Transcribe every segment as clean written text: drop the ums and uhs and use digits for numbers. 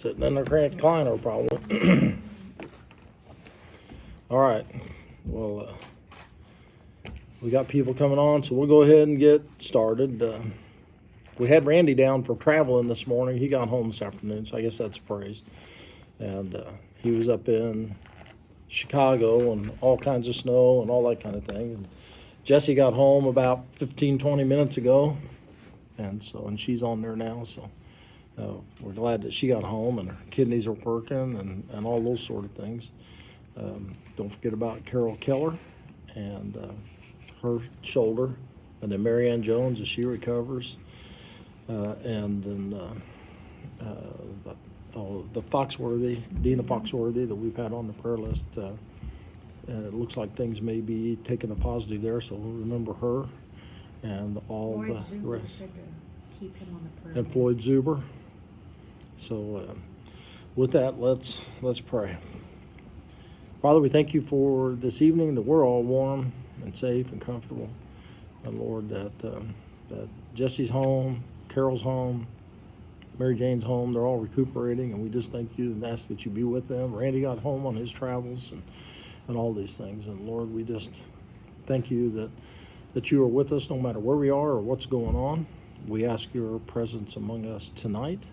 Sitting in the recliner, probably. All right. Well, we got people coming on, so we'll go ahead and get started. We had Randy down for traveling this morning. He got home this afternoon, so I guess that's praise. And he was up in Chicago and all kinds of snow and all that kind of thing. And Jessie got home about 15, 20 minutes ago, and she's on there now. So we're glad that she got home and her kidneys are working and all those sort of things. Don't forget about Carol Keller and her shoulder, and then Marianne Jones as she recovers, and then the Foxworthy, Dina Foxworthy that we've had on the prayer list. It looks like things may be taking a positive there, so we'll remember her and all Floyd the Zuber rest. said to keep him on the prayer And list. Floyd Zuber. So with that, let's pray. Father, we thank you for this evening, that we're all warm and safe and comfortable. And Lord, that Jesse's home, Carol's home, Mary Jane's home, they're all recuperating, and we just thank you and ask that you be with them. Randy got home on his travels and all these things. And Lord, we just thank you that you are with us no matter where we are or what's going on. We ask your presence among us tonight,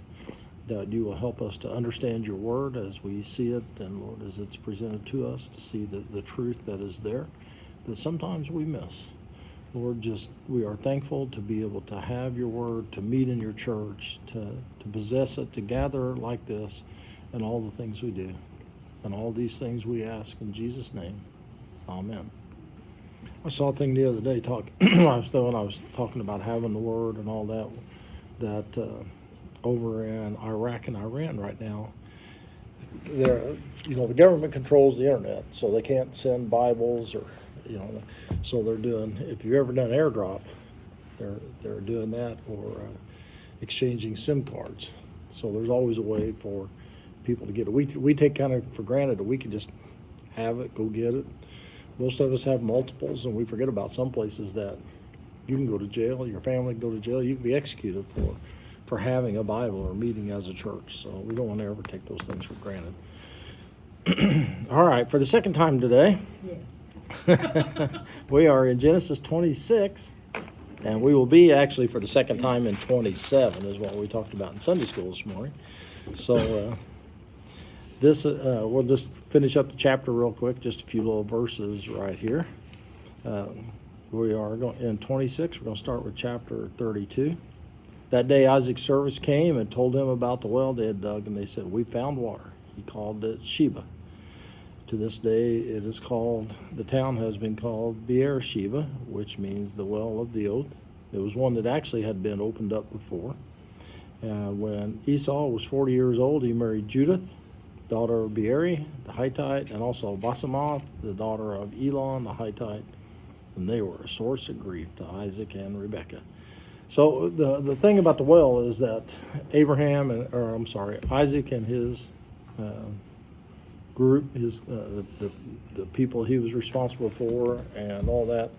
that you will help us to understand your word as we see it, and Lord, as it's presented to us, to see the truth that is there, that sometimes we miss. Lord, we are thankful to be able to have your word, to meet in your church, to possess it, to gather like this, and all the things we do. And all these things we ask in Jesus' name. Amen. I saw a thing the other day I was talking about having the word and all that over in Iraq and Iran right now, the government controls the internet, so they can't send Bibles or, so they're doing, if you've ever done airdrop, they're doing that, or exchanging SIM cards. So there's always a way for people to get it. We take kind of for granted that we can just have it, go get it. Most of us have multiples, and we forget about some places that you can go to jail, your family can go to jail, you can be executed for having a Bible or meeting as a church. So we don't want to ever take those things for granted. All right, for the second time today, Yes. we are in Genesis 26, and we will be actually for the second time in 27 is what we talked about in Sunday school this morning. So we'll just finish up the chapter real quick, just a few little verses right here. We are going in 26, we're going to start with chapter 32. That day Isaac's servants came and told him about the well they had dug, and they said, "We found water." He called it Sheba. To this day it is called, the town has been called Beersheba, which means the well of the oath. It was one that actually had been opened up before. When Esau was 40 years old, he married Judith, daughter of Beeri, the Hittite, and also Basemath, the daughter of Elon, the Hittite. And they were a source of grief to Isaac and Rebekah. So the thing about the well is that Isaac and his group, the people he was responsible for and all that,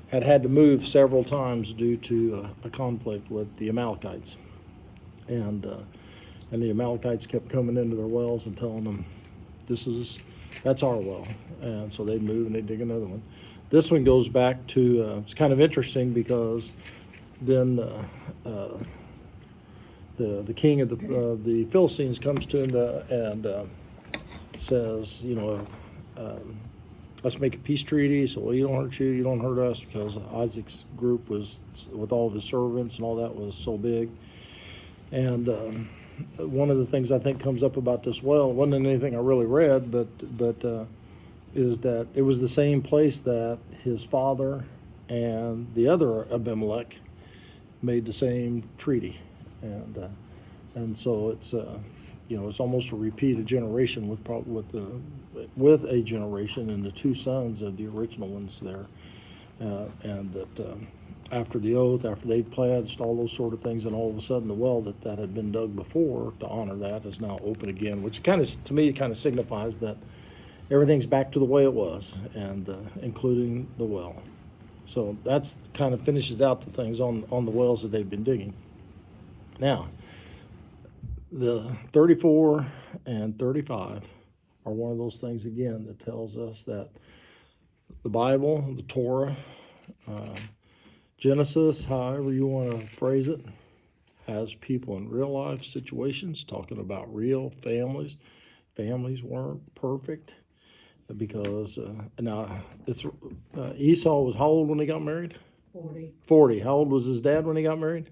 had to move several times due to a conflict with the Amalekites. And the Amalekites kept coming into their wells and telling them, that's our well. And so they'd move and they'd dig another one. This one goes back to, it's kind of interesting because then the king of the Philistines comes to him and says, let's make a peace treaty, so you don't hurt you don't hurt us, because Isaac's group was, with all of his servants and all that, was so big. And one of the things I think comes up about this well, it wasn't anything I really read, but is that it was the same place that his father and the other Abimelech made the same treaty, and so it's it's almost a repeated generation with a generation and the two sons of the original ones there, and that after the oath, after they'd pledged all those sort of things, and all of a sudden the well that had been dug before to honor that is now open again, which to me signifies that everything's back to the way it was, and including the well. So that's kind of finishes out the things on the wells that they've been digging. Now, the 34 and 35 are one of those things again that tells us that the Bible, the Torah, Genesis, however you want to phrase it, has people in real life situations talking about real families. Families weren't perfect because now it's Esau was how old when he got married? 40. 40. How old was his dad when he got married?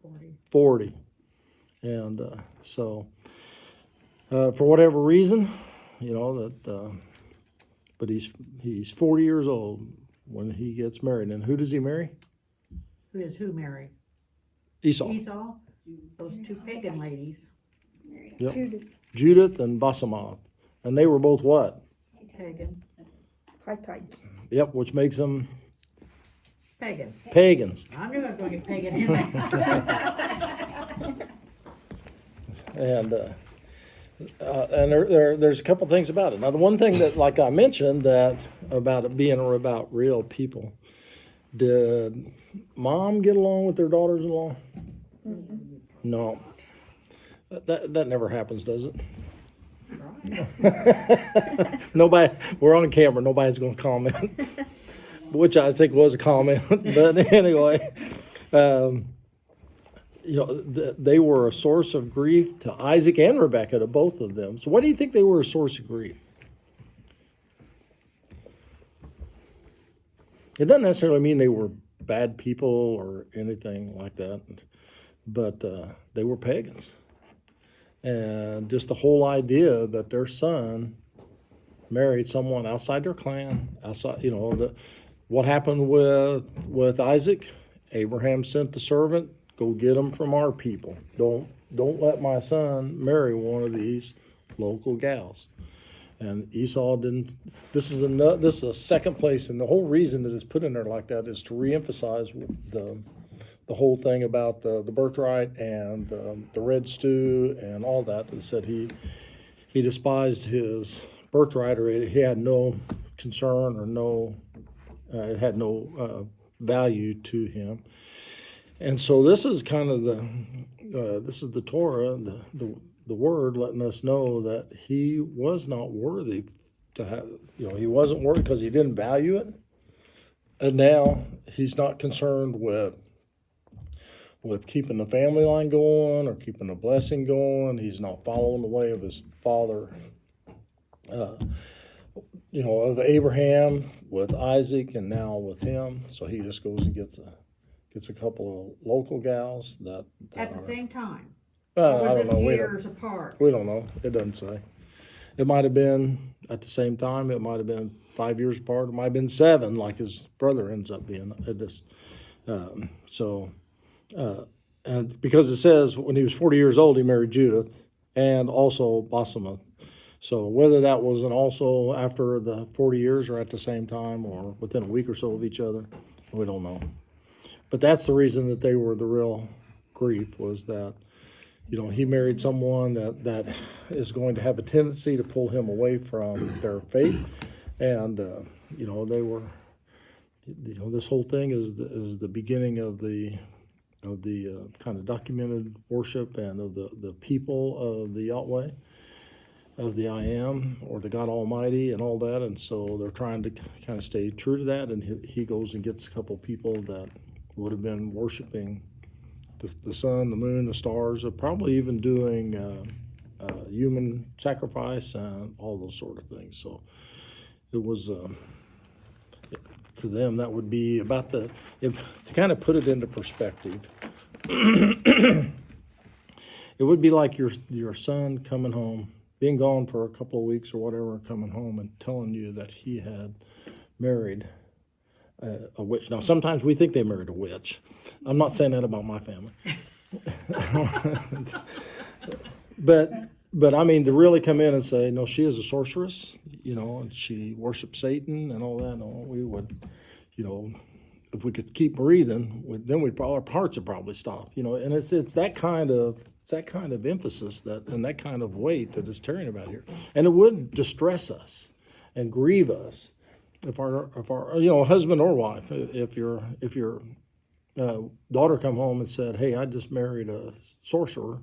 40. 40. And so, for whatever reason, but he's 40 years old when he gets married. And who does he marry? Who married? Esau. Esau? Those two pagan ladies. Yep. Judith and Basemath. And they were both what? Pagan. Yep, which makes them Pagan. pagans. I knew I was going to get pagan in there. And there's a couple things about it. Now, the one thing that, like I mentioned, that about it being about real people, did mom get along with their daughters-in-law? Mm-hmm. No. That never happens, does it? Right. Nobody, we're on camera, nobody's going to comment, which I think was a comment. But anyway, they were a source of grief to Isaac and Rebekah, to both of them. So why do you think they were a source of grief? It doesn't necessarily mean they were bad people or anything like that, but they were pagans. And just the whole idea that their son married someone outside their clan, what happened with Isaac? Abraham sent the servant, go get him from our people. Don't let my son marry one of these local gals. And Esau didn't. This is a second place, and the whole reason that it's put in there like that is to reemphasize the whole thing about the birthright and the red stew and all that. That said he despised his birthright, or he had no concern or it had no value to him. And so this is kind of the Torah, the word letting us know that he was not worthy to have, he wasn't worthy because he didn't value it. And now he's not concerned with keeping the family line going or keeping the blessing going. He's not following the way of his father, of Abraham with Isaac and now with him. So he just goes and gets a couple of local gals that At the same time? I Or was don't this know. years apart? We don't know. It doesn't say. It might have been at the same time. It might have been 5 years apart. It might have been 7, like his brother ends up being. It just and because it says when he was 40 years old, he married Judith and also Basemath. So whether that was also after the 40 years or at the same time or within a week or so of each other, we don't know. But that's the reason that they were the real grief, was that he married someone that is going to have a tendency to pull him away from their faith, and they were, this whole thing is the beginning of the kind of documented worship and of the people of the Yahweh, of the I Am, or the God Almighty, and all that. And so they're trying to kind of stay true to that. And he goes and gets a couple people that would have been worshiping the sun, the moon, the stars, probably even doing human sacrifice and all those sort of things. So it was, to them, that would be about to kind of put it into perspective. It would be like your son coming home, being gone for a couple of weeks or whatever, coming home and telling you that he had married a witch. Now, sometimes we think they married a witch. I'm not saying that about my family. But I mean, to really come in and say, no, she is a sorceress, and she worships Satan and all that. No, we would, if we could keep breathing, then our hearts would probably stop, And it's that kind of emphasis and that kind of weight that is tearing about here, and it would distress us and grieve us if our husband or wife, if your daughter come home and said, hey, I just married a sorcerer,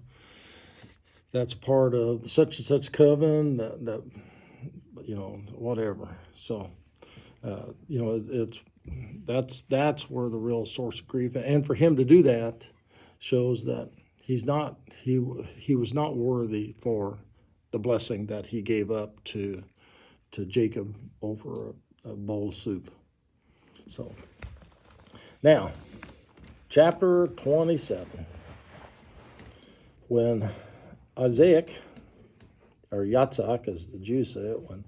that's part of such and such coven, that whatever. So, that's where the real source of grief, and for him to do that shows that he was not worthy for the blessing that he gave up to Jacob over a bowl of soup. So now, chapter 27. When Isaac, or Yitzhak as the Jews say it, when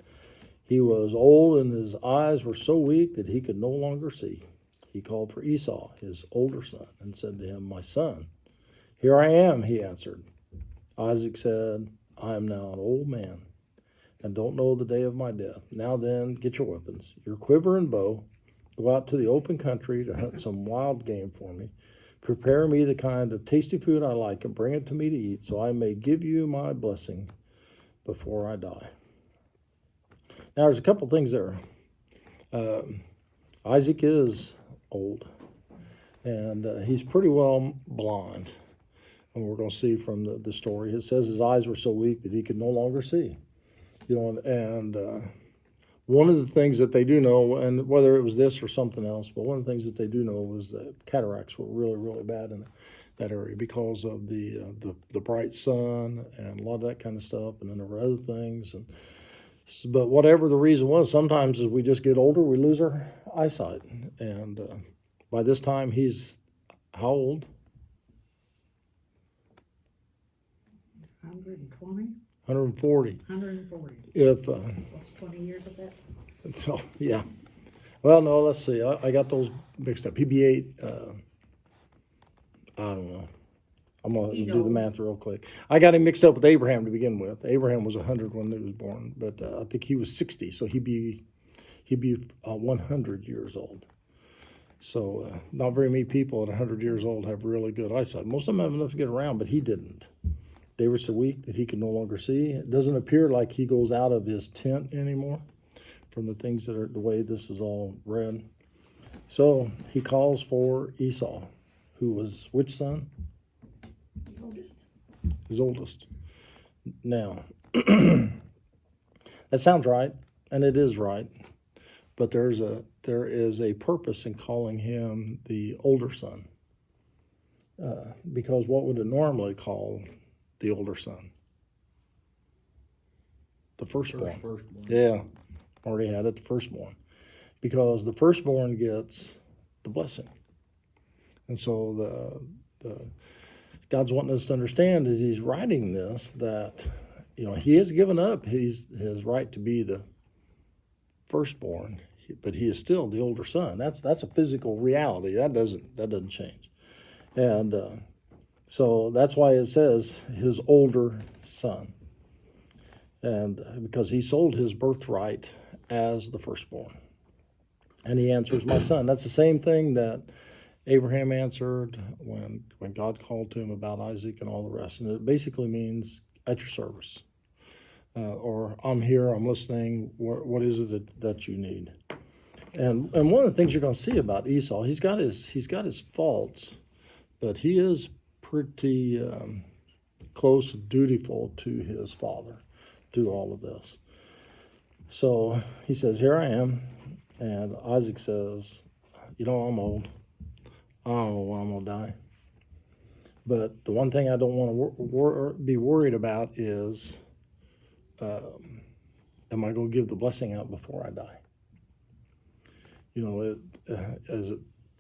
he was old and his eyes were so weak that he could no longer see, he called for Esau, his older son, and said to him, "My son." "Here I am," he answered. Isaac said, "I am now an old man and don't know the day of my death. Now then, get your weapons, your quiver and bow. Go out to the open country to hunt some wild game for me. Prepare me the kind of tasty food I like and bring it to me to eat, so I may give you my blessing before I die." Now, there's a couple things there. Isaac is old, and he's pretty well blind. And we're going to see from the story, it says his eyes were so weak that he could no longer see. One of the things that they do know, and whether it was this or something else, but one of the things that they do know was that cataracts were really, really bad in that area because of the bright sun and a lot of that kind of stuff, and then there were other things. But whatever the reason was, sometimes as we just get older, we lose our eyesight. And by this time, he's how old? 120, 140. 140. If What's 20 years of that? so, yeah. Well, no, let's see. I got those mixed up. He'd be 8. I don't know. I'm going to He's do the old. math real quick. I got him mixed up with Abraham to begin with. Abraham was 100 when he was born, but I think he was 60, so he'd be 100 years old. So not very many people at 100 years old have really good eyesight. Most of them have enough to get around, but he didn't. They were so weak that he could no longer see. It doesn't appear like he goes out of his tent anymore from the things that are the way this is all read. So he calls for Esau, who was which son? The oldest. His oldest. Now, that sounds right, and it is right, but there is a purpose in calling him the older son, because what would it normally call the older son? The firstborn. Firstborn. Yeah, already had it, the firstborn, because the firstborn gets the blessing, and so the God's wanting us to understand as He's writing this that He has given up his right to be the firstborn, but He is still the older son. That's a physical reality. That doesn't change, and so that's why it says his older son, and because he sold his birthright as the firstborn, and he answers, "My son." That's the same thing that Abraham answered when God called to him about Isaac and all the rest. And it basically means at your service, or I'm here, I'm listening, what is it that you need? And one of the things you're going to see about Esau, he's got his faults, but he is pretty close and dutiful to his father through all of this. So he says, "Here I am." And Isaac says, "I'm old. I don't know when I'm going to die. But the one thing I don't want to be worried about is, am I going to give the blessing out before I die?"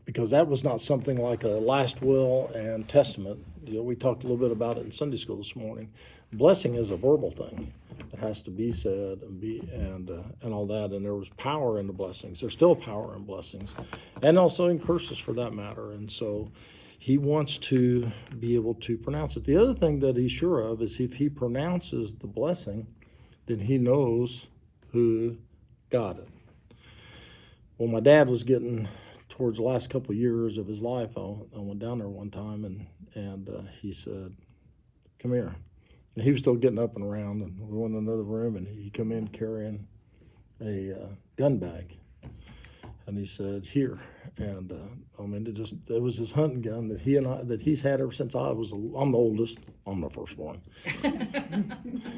Because that was not something like a last will and testament. We talked a little bit about it in Sunday school this morning. Blessing is a verbal thing. It has to be said and all that. And there was power in the blessings. There's still power in blessings, and also in curses for that matter. And so he wants to be able to pronounce it. The other thing that he's sure of is if he pronounces the blessing, then he knows who got it. Well, my dad was getting towards the last couple of years of his life. I went down there one time, and he said, "Come here." And he was still getting up and around, and we went in another room, and he come in carrying a gun bag. And he said, "Here." And it was his hunting gun that he's had ever since I'm the oldest. I'm the firstborn.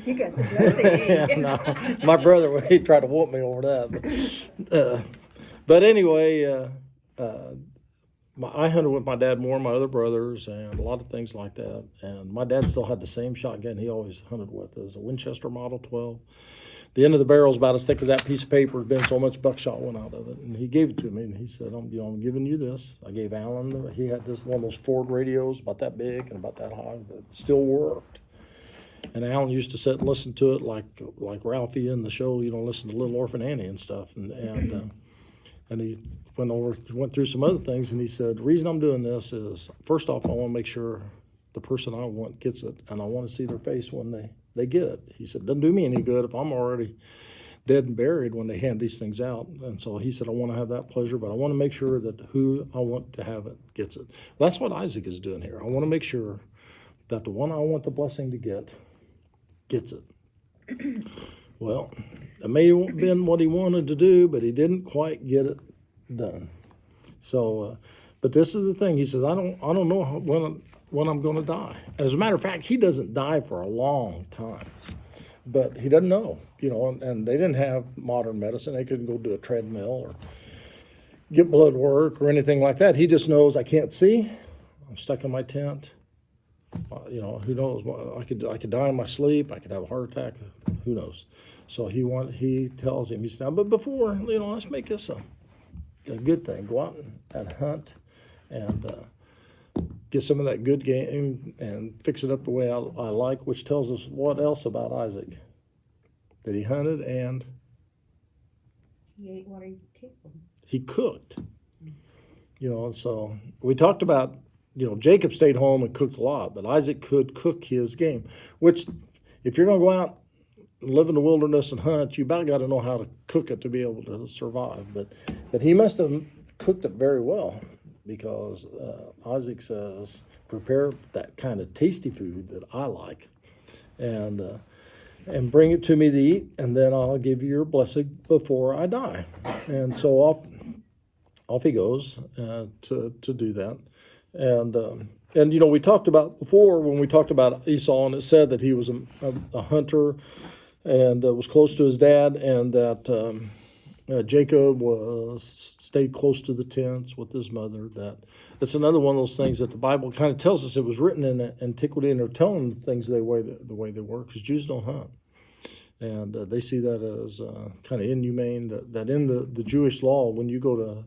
You got the blessing. Yeah, no, my brother, he tried to whoop me over that. But anyway, I hunted with my dad more, my other brothers, and a lot of things like that. And my dad still had the same shotgun he always hunted with. It was a Winchester Model 12. The end of the barrel is about as thick as that piece of paper. There'd been so much buckshot went out of it. And he gave it to me, and he said, I'm giving you this. I gave Alan, he had this one of those Ford radios about that big and about that high that still worked. And Alan used to sit and listen to it like Ralphie in the show, listen to Little Orphan Annie and stuff. And he went through some other things, and he said, the reason I'm doing this is, first off, I want to make sure the person I want gets it, and I want to see their face when they get it. He said, doesn't do me any good if I'm already dead and buried when they hand these things out. And so he said, I want to have that pleasure, but I want to make sure that who I want to have it gets it. That's what Isaac is doing here. I want to make sure that the one I want the blessing to get gets it. Well, it may have been what he wanted to do, but he didn't quite get it done. So, but this is the thing. He says, I don't know when I'm going to die. As a matter of fact, he doesn't die for a long time, but he doesn't know, and they didn't have modern medicine. They couldn't go do a treadmill or get blood work or anything like that. He just knows, I can't see. I'm stuck in my tent. Who knows? I could die in my sleep. I could have a heart attack. Who knows? So he tells him, he said, but before, let's make this a good thing. Go out and hunt and get some of that good game and fix it up the way I like, which tells us what else about Isaac? That he hunted and He ate what he killed. he cooked. So we talked about, Jacob stayed home and cooked a lot, but Isaac could cook his game, which if you're going to go out and live in the wilderness and hunt, you about got to know how to cook it to be able to survive. But he must have cooked it very well, because Isaac says, prepare that kind of tasty food that I like, and bring it to me to eat, and then I'll give you your blessing before I die. And so off he goes to do that. And we talked about before, when we talked about Esau, and it said that he was a hunter and was close to his dad, and that Jacob stayed close to the tents with his mother. That it's another one of those things that the Bible kind of tells us it was written in antiquity, and they're telling things the way they were, because Jews don't hunt. And they see that as kind of inhumane, that in the Jewish law, when you go to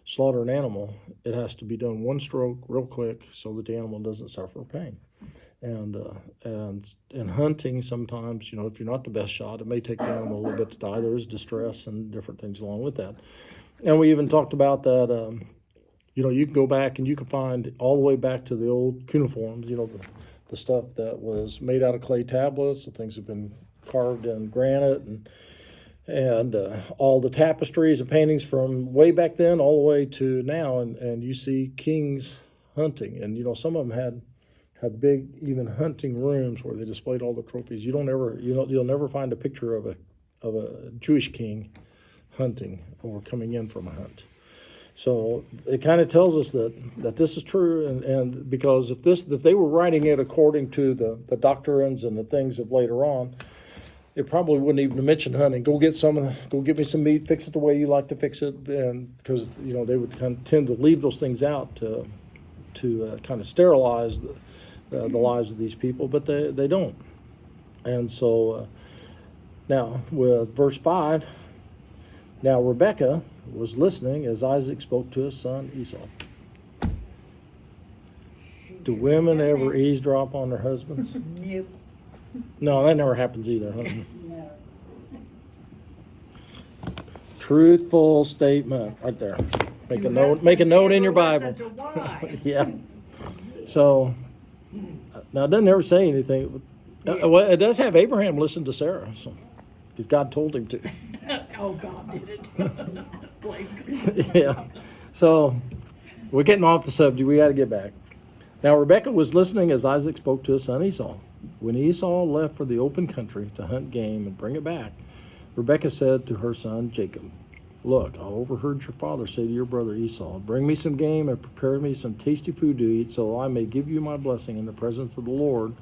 slaughter an animal, it has to be done one stroke real quick so that the animal doesn't suffer pain. And in hunting, sometimes, if you're not the best shot, it may take the animal a little bit to die. There is distress and different things along with that. And we even talked about that, you can go back and you can find all the way back to the old cuneiforms, the stuff that was made out of clay tablets, the things have been carved in granite, and all the tapestries and paintings from way back then all the way to now, and you see kings hunting, and some of them had big even hunting rooms where they displayed all the trophies. You'll never find a picture of a Jewish king hunting or coming in from a hunt. So it kind of tells us that this is true, and because if they were writing it according to the doctrines and the things of later on, it probably wouldn't even mention hunting. Go get me some meat, fix it the way you like to fix it, and because they would kind of tend to leave those things out to kind of sterilize the lives of these people, but they don't. And so now with verse 5, now Rebekah was listening as Isaac spoke to his son Esau. Do women ever eavesdrop on their husbands? Nope. No, that never happens either. Huh? No. Truthful statement right there. Make a note in your Bible. Listen to wives. Yeah. So now it doesn't ever say anything. Well, it does have Abraham listen to Sarah, so because God told him to. Oh, God did it. Blake. Yeah. So we're getting off the subject. We got to get back. Now Rebekah was listening as Isaac spoke to his son Esau. When Esau left for the open country to hunt game and bring it back, Rebekah said to her son Jacob, Look, I overheard your father say to your brother Esau, bring me some game and prepare me some tasty food to eat, so I may give you my blessing in the presence of the Lord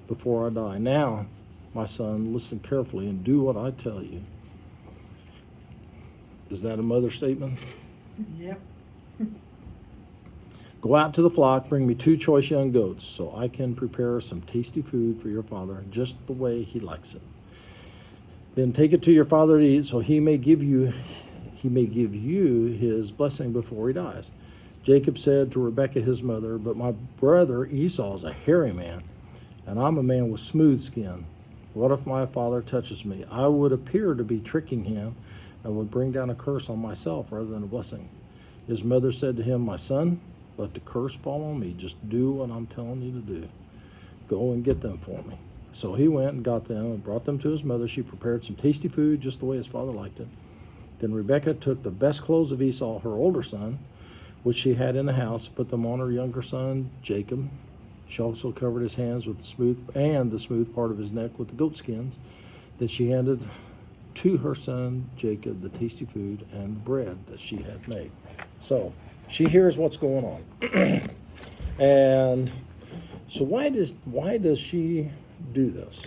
before I die. Now, my son, listen carefully and do what I tell you. Is that a mother statement? Yep. Go out to the flock, bring me 2 choice young goats, so I can prepare some tasty food for your father, just the way he likes it. Then take it to your father to eat, so he may give you his blessing before he dies. Jacob said to Rebekah his mother, but my brother Esau is a hairy man, and I'm a man with smooth skin. What if my father touches me? I would appear to be tricking him and would bring down a curse on myself rather than a blessing. His mother said to him, my son, let the curse fall on me. Just do what I'm telling you to do. Go and get them for me. So he went and got them and brought them to his mother. She prepared some tasty food just the way his father liked it. Then Rebekah took the best clothes of Esau, her older son, which she had in the house, put them on her younger son, Jacob. She also covered his hands with the smooth part of his neck with the goat skins. Then she handed to her son, Jacob, the tasty food and the bread that she had made. So she hears what's going on. And so why does she do this?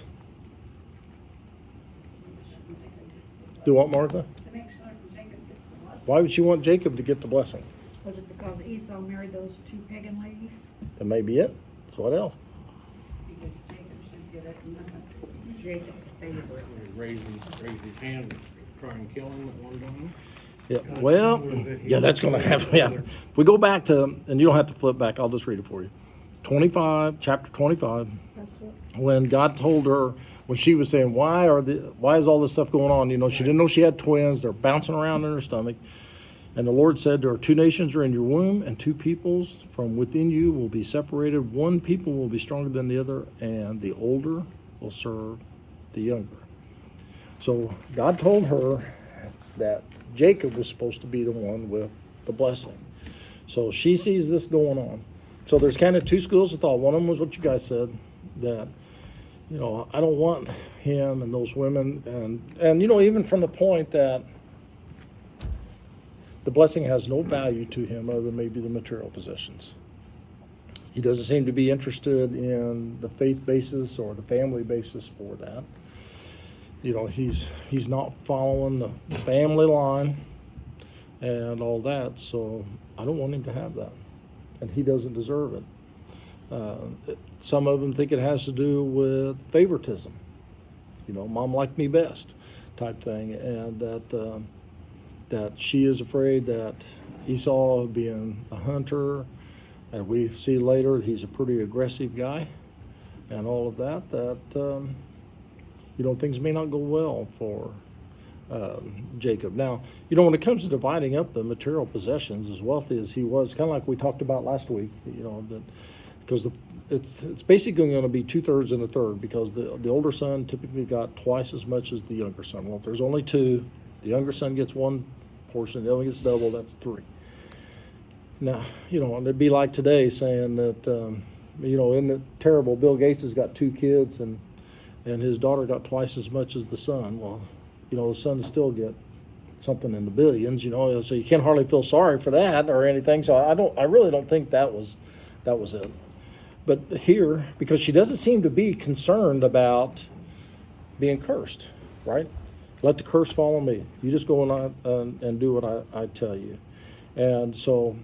Do what, Martha? To make sure Jacob gets the blessing. Why would she want Jacob to get the blessing? Was it because Esau married those 2 pagan ladies? That may be it. So what else? Because Jacob should get it and not Jacob's a favorite. Raised his hand, try and kill him at one time. Yeah. Well, yeah, that's going to happen. Yeah. If we go back to, and you don't have to flip back, I'll just read it for you. Chapter 25, That's what. when God told her, when she was saying, why is all this stuff going on? You know, she didn't know she had twins. They're bouncing around in her stomach. And the Lord said to her, 2 nations are in your womb, and 2 peoples from within you will be separated. One people will be stronger than the other, and the older will serve the younger. So God told her that Jacob was supposed to be the one with the blessing. So she sees this going on. So there's kind of 2 schools of thought. One of them was what you guys said, that, you know, I don't want him and those women. And you know, even from the point that the blessing has no value to him other than maybe the material possessions. He doesn't seem to be interested in the faith basis or the family basis for that. You know, he's not following the family line and all that, so I don't want him to have that. And he doesn't deserve it. Some of them think it has to do with favoritism. You know, mom liked me best type thing, and that she is afraid that Esau, being a hunter, and we see later he's a pretty aggressive guy, and all of that, you know, things may not go well for Jacob. Now, you know, when it comes to dividing up the material possessions, as wealthy as he was, kind of like we talked about last week, you know, that because it's basically going to be 2/3 and a third, because the older son typically got twice as much as the younger son. Well, if there's only 2, the younger son gets 1 portion, the other gets double, that's 3. Now, you know, and it'd be like today saying that, you know, isn't it terrible? Bill Gates has got 2 kids and his daughter got twice as much as the son. Well, you know, the son still get something in the billions, you know, so you can't hardly feel sorry for that or anything. So I really don't think that was it. But here, because she doesn't seem to be concerned about being cursed, right? Let the curse fall on me. You just go and do what I tell you. And so,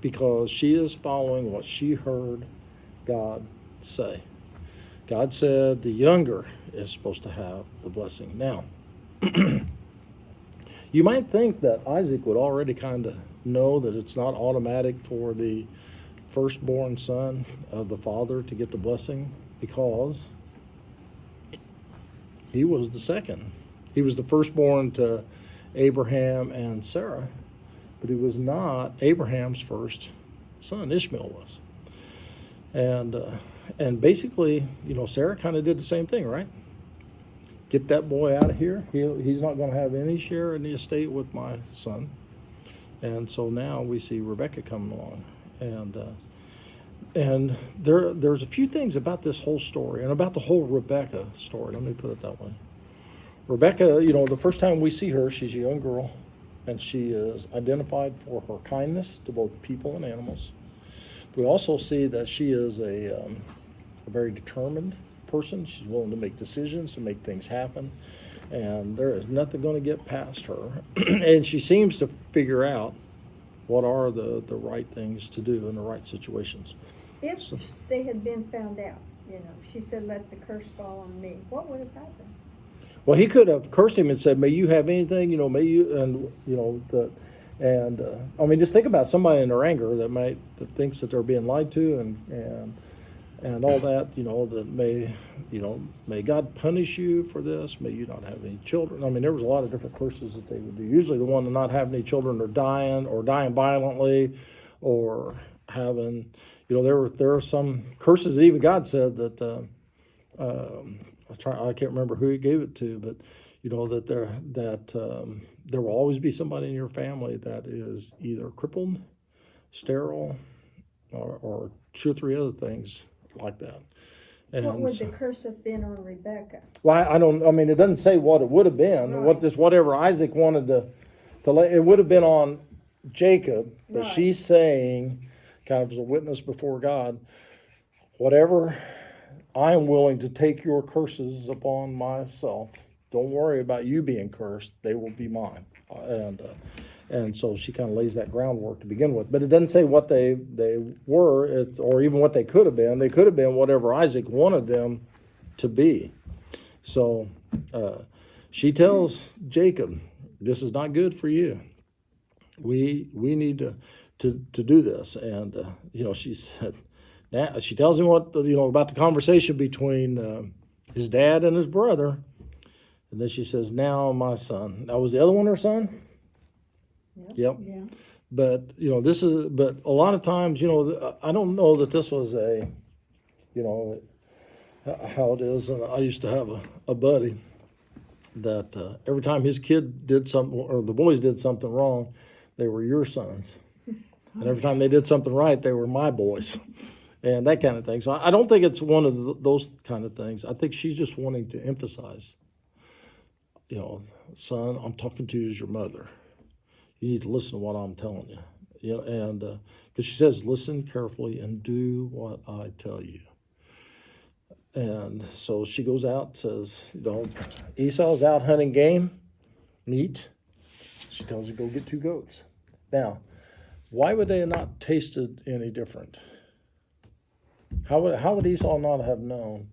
because she is following what she heard God say. God said the younger is supposed to have the blessing. Now, you might think that Isaac would already kind of know that it's not automatic for the firstborn son of the father to get the blessing, because he was the second. He was the firstborn to Abraham and Sarah, but he was not Abraham's first son. Ishmael was. And basically, you know, Sarah kind of did the same thing, right? Get that boy out of here. He's not going to have any share in the estate with my son. And so now we see Rebekah coming along. And there's a few things about this whole story and about the whole Rebekah story. Let me put it that way. Rebekah, you know, the first time we see her, she's a young girl. and she is identified for her kindness to both people and animals. We also see that she is a very determined person. She's willing to make decisions, to make things happen, and there is nothing going to get past her. And she seems to figure out what are the right things to do in the right situations. If So- they had been found out, she said, let the curse fall on me, what would have happened? Well, he could have cursed him and said, "May you have anything, may you," I mean, just think about somebody in their anger that thinks that they're being lied to and all that, that may God punish you for this, may you not have any children. I mean, there was a lot of different curses that they would do. Usually the one to not have any children or dying violently, or having, there are some curses that even God said that, I can't remember who he gave it to, but there will always be somebody in your family that is either crippled, sterile, or two or three other things like that. And What would the curse have been on Rebecca? well, I mean, it doesn't say what it would have been. Right. Whatever Isaac wanted to lay, it would have been on Jacob, but Right. she's saying, kind of as a witness before God, whatever, I am willing to take your curses upon myself. Don't worry about you being cursed; they will be mine. And so she kind of lays that groundwork to begin with. But it doesn't say what they were, or even what they could have been. They could have been whatever Isaac wanted them to be. So she tells Jacob, "This is not good for you. We need to do this." And she said, now she tells him what about the conversation between his dad and his brother, and then she says, "Now, my son." Now, was the other one her son? Yep. Yeah. But but a lot of times, I don't know that this was how it is. And I used to have a buddy that every time his kid did something, or the boys did something wrong, they were your sons, and every time they did something right, they were my boys, and that kind of thing. So I don't think it's one of those kind of things. I think she's just wanting to emphasize, son, I'm talking to you as your mother. You need to listen to what I'm telling you. And because she says, listen carefully and do what I tell you. And so she goes out, says, Esau's out hunting meat. She tells her, go get 2 goats. Now, why would they have not tasted any different? How would Esau not have known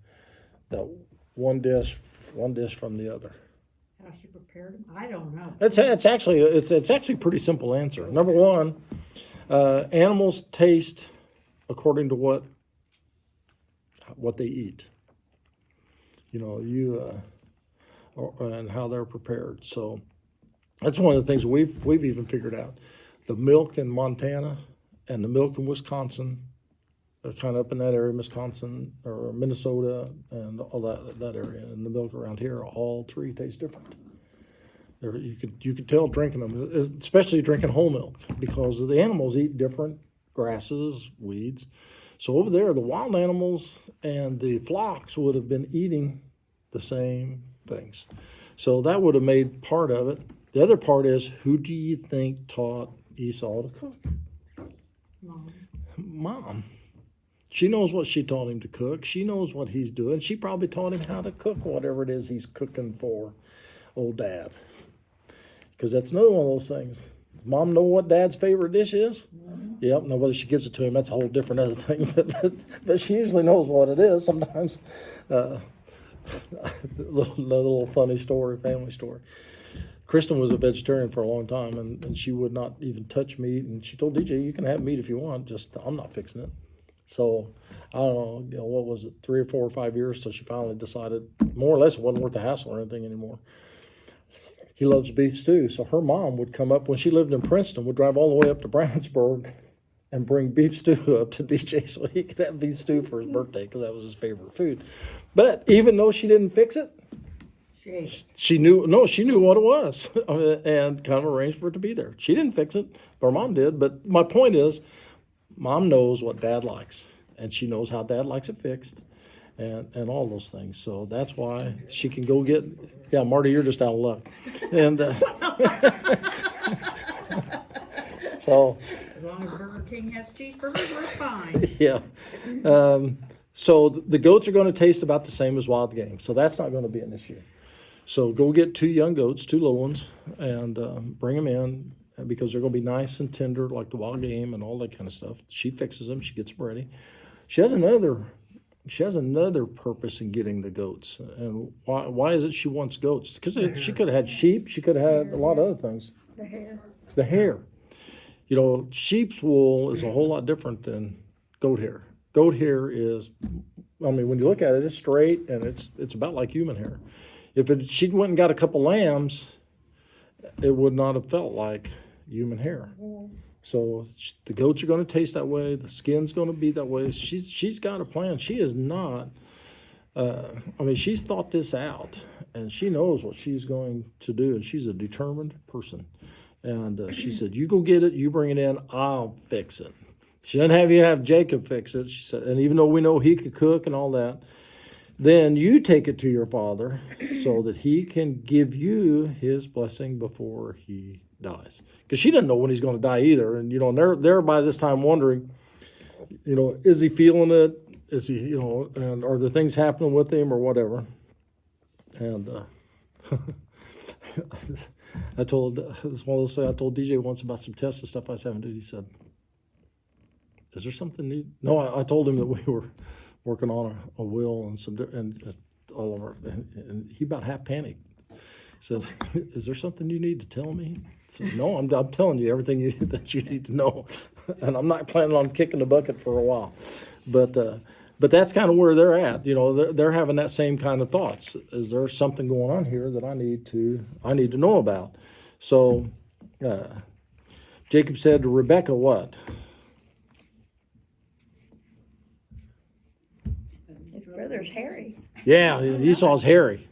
that one dish from the other? How she prepared them? I don't know. It's actually a pretty simple answer. Number one, animals taste according to what they eat. And how they're prepared. So that's one of the things we've even figured out. The milk in Montana and the milk in Wisconsin, kind of up in that area, Wisconsin or Minnesota and all that area, and the milk around here, all 3 taste different. You could tell drinking them, especially drinking whole milk, because the animals eat different grasses, weeds. So over there, the wild animals and the flocks would have been eating the same things. So that would have made part of it. The other part is, who do you think taught Esau to cook? Mom. She knows what she taught him to cook. She knows what he's doing. She probably taught him how to cook whatever it is he's cooking for old Dad. Because that's another one of those things. Does Mom know what Dad's favorite dish is? Mm-hmm. Yep. Now, whether she gives it to him, that's a whole different other thing. But she usually knows what it is. Sometimes, little funny story, family story. Kristen was a vegetarian for a long time, and she would not even touch meat. And she told DJ, "You can have meat if you want. Just I'm not fixing it." So I don't know, what was it, 3 or 4 or 5 years till she finally decided, more or less, it wasn't worth the hassle or anything anymore. He loves beef stew, so her mom would come up when she lived in Princeton, would drive all the way up to Brownsburg and bring beef stew up to DJ so he could have beef stew for his birthday, because that was his favorite food. But even though she didn't fix it, she knew what it was and kind of arranged for it to be there. She didn't fix it, but her mom did. But my point is, Mom knows what Dad likes, and she knows how Dad likes it fixed, and all those things. So that's why she can go get. Yeah, Marty, you're just out of luck. And So, As long as Burger King has cheeseburgers, we're fine. yeah. So the goats are going to taste about the same as wild game. So that's not going to be an issue. So go get 2 young goats, 2 little ones, and bring them in because they're going to be nice and tender like the wild game and all that kind of stuff. She fixes them. She gets them ready. She has another purpose in getting the goats. And why is it she wants goats? Because she could have had sheep. She could have had a lot of other things. The hair. The hair. You know, sheep's wool is a whole lot different than goat hair. Goat hair is, I mean, when you look at it, it's straight and it's about like human hair. If she went and got a couple lambs, it would not have felt like human hair. So the goats are going to taste that way. The skin's going to be that way. She's got a plan. She is not. I mean, she's thought this out, and she knows what she's going to do, and she's a determined person. And she said, "You go get it. You bring it in. I'll fix it." She doesn't even have Jacob fix it. She said, and even though we know he could cook and all that, then you take it to your father so that he can give you his blessing before he dies. Because she doesn't know when he's going to die either. And, you know, they're by this time wondering, you know, is he feeling it? Is he, you know, and are there things happening with him or whatever? And I told, this one of those things I told DJ once about some tests and stuff I was having to do. He said, is there something new? No, I told him that we were working on a will and all of our, and he about half panicked. He said, "Is there something you need to tell me?" I said, "No, I'm telling you everything that you need to know, and I'm not planning on kicking the bucket for a while." But that's kind of where they're at. You know, they're having that same kind of thoughts. Is there something going on here that I need to know about? So Jacob said to Rebekah, "What?" His brother's hairy. Yeah, Esau's hairy.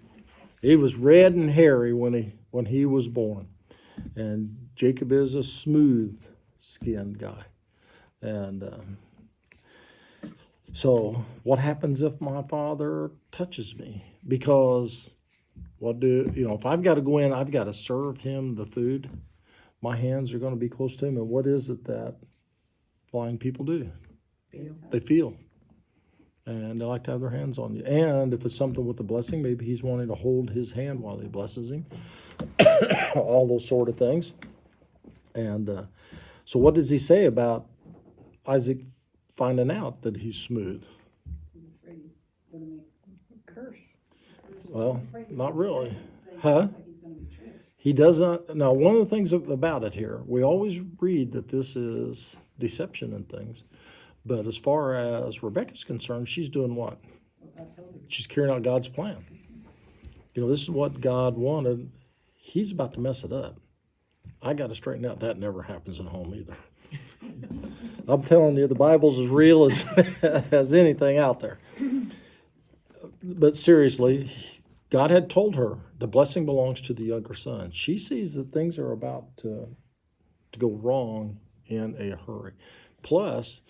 He was red and hairy when he was born. And Jacob is a smooth-skinned guy. And so what happens if my father touches me? Because if I've got to go in, I've got to serve him the food. My hands are going to be close to him. And what is it that blind people do? They feel. And they like to have their hands on you. And if it's something with the blessing, maybe he's wanting to hold his hand while he blesses him. All those sort of things. And so what does he say about Isaac finding out that he's smooth? Curse. Well, not really. Huh? He does not. Now, one of the things about it here, we always read that this is deception and things. But as far as Rebekah's concerned, she's doing what? She's carrying out God's plan. You know, this is what God wanted. He's about to mess it up. I got to straighten out. That never happens at home either. I'm telling you, the Bible's as real as anything out there. But seriously, God had told her the blessing belongs to the younger son. She sees that things are about to go wrong in a hurry. Plus,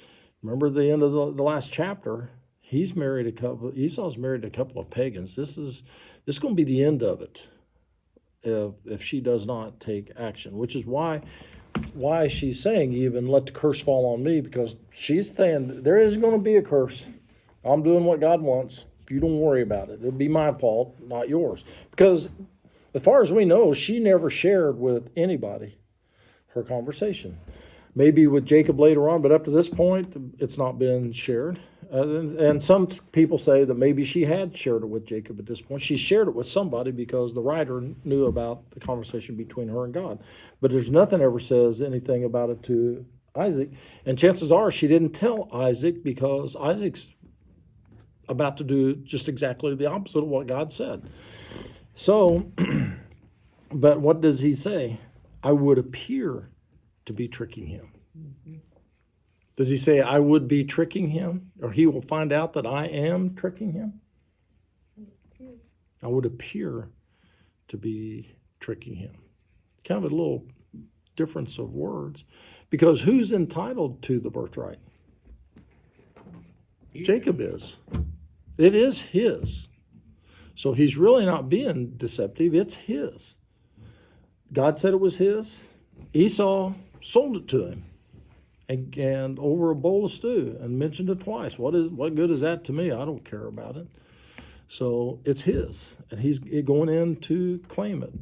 remember the end of the last chapter, Esau's married a couple of pagans. This is going to be the end of it if she does not take action, which is why she's saying even let the curse fall on me, because she's saying there is going to be a curse. I'm doing what God wants. You don't worry about it. It'll be my fault, not yours. Because as far as we know, she never shared with anybody her conversation. Maybe with Jacob later on, but up to this point, it's not been shared. And some people say that maybe she had shared it with Jacob at this point. She shared it with somebody because the writer knew about the conversation between her and God. But there's nothing ever says anything about it to Isaac. And chances are she didn't tell Isaac because Isaac's about to do just exactly the opposite of what God said. So, but what does he say? I would appear to be tricking him. Does he say I would be tricking him, or he will find out that I am tricking him? I would appear to be tricking him. Kind of a little difference of words, because who's entitled to the birthright? Jacob is. It is his. So he's really not being deceptive. It's his. God said it was his. Esau sold it to him, and over a bowl of stew, and mentioned it twice. What good is that to me? I don't care about it. So it's his, and he's going in to claim it.